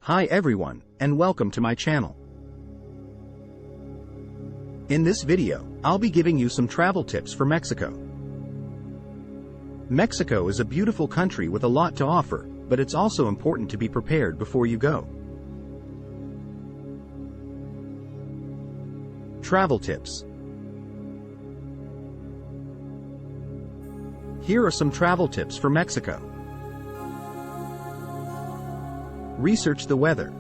Hi everyone, and welcome to my channel. In this video, I'll be giving you some travel tips for Mexico. Mexico is a beautiful country with a lot to offer, but it's also important to be prepared before you go. Travel tips. Here are some travel tips for Mexico. Research the weather.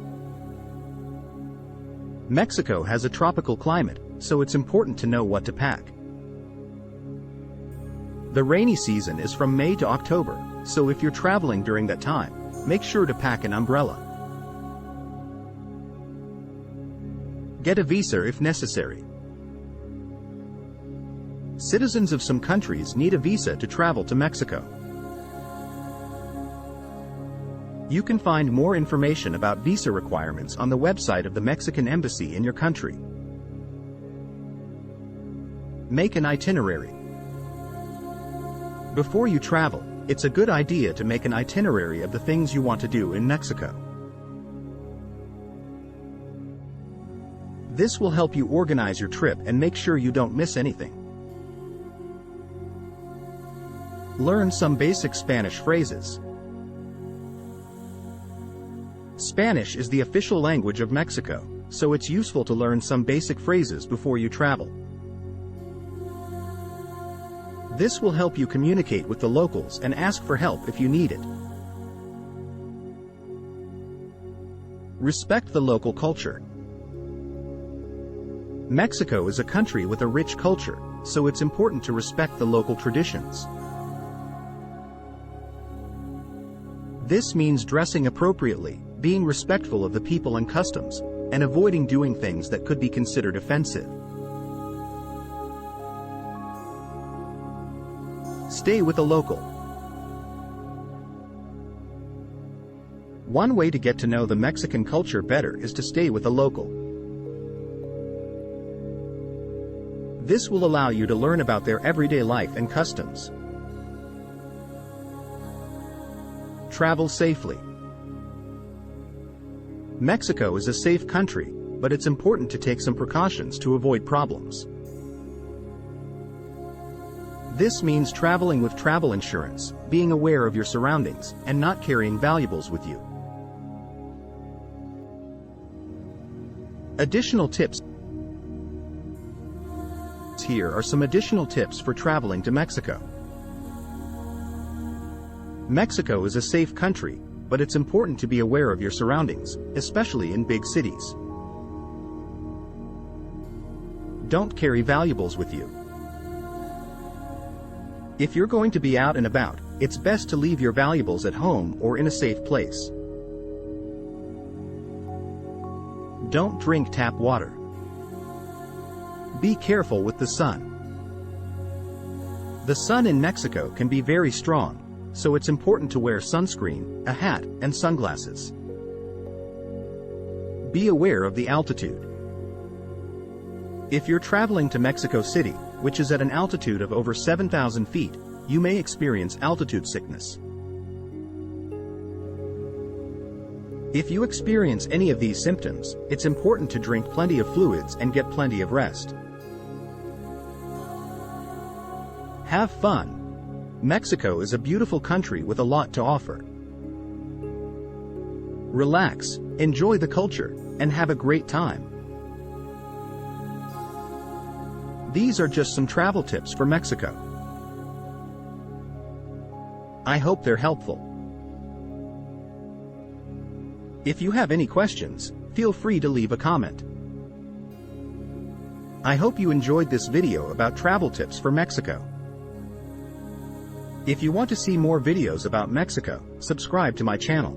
Mexico has a tropical climate, so it's important to know what to pack. The rainy season is from May to October, so if you're traveling during that time, make sure to pack an umbrella. Get a visa if necessary. Citizens of some countries need a visa to travel to Mexico. You can find more information about visa requirements on the website of the Mexican Embassy in your country. Make an itinerary. Before you travel, it's a good idea to make an itinerary of the things you want to do in Mexico. This will help you organize your trip and make sure you don't miss anything. Learn some basic Spanish phrases. Spanish is the official language of Mexico, so it's useful to learn some basic phrases before you travel. This will help you communicate with the locals and ask for help if you need it. Respect the local culture. Mexico is a country with a rich culture, so it's important to respect the local traditions. This means dressing appropriately, being respectful of the people and customs, and avoiding doing things that could be considered offensive. Stay with a local. One way to get to know the Mexican culture better is to stay with a local. This will allow you to learn about their everyday life and customs. Travel safely. Mexico is a safe country, but it's important to take some precautions to avoid problems. This means traveling with travel insurance, being aware of your surroundings, and not carrying valuables with you. Additional tips. Here are some additional tips for traveling to Mexico. Mexico is a safe country, but it's important to be aware of your surroundings, especially in big cities. Don't carry valuables with you. If you're going to be out and about, it's best to leave your valuables at home or in a safe place. Don't drink tap water. Be careful with the sun. The sun in Mexico can be very strong, so it's important to wear sunscreen, a hat, and sunglasses. Be aware of the altitude. If you're traveling to Mexico City, which is at an altitude of over 7,000 feet, you may experience altitude sickness. If you experience any of these symptoms, it's important to drink plenty of fluids and get plenty of rest. Have fun. Mexico is a beautiful country with a lot to offer. Relax, enjoy the culture, and have a great time. These are just some travel tips for Mexico. I hope they're helpful. If you have any questions, feel free to leave a comment. I hope you enjoyed this video about travel tips for Mexico. If you want to see more videos about Mexico, subscribe to my channel.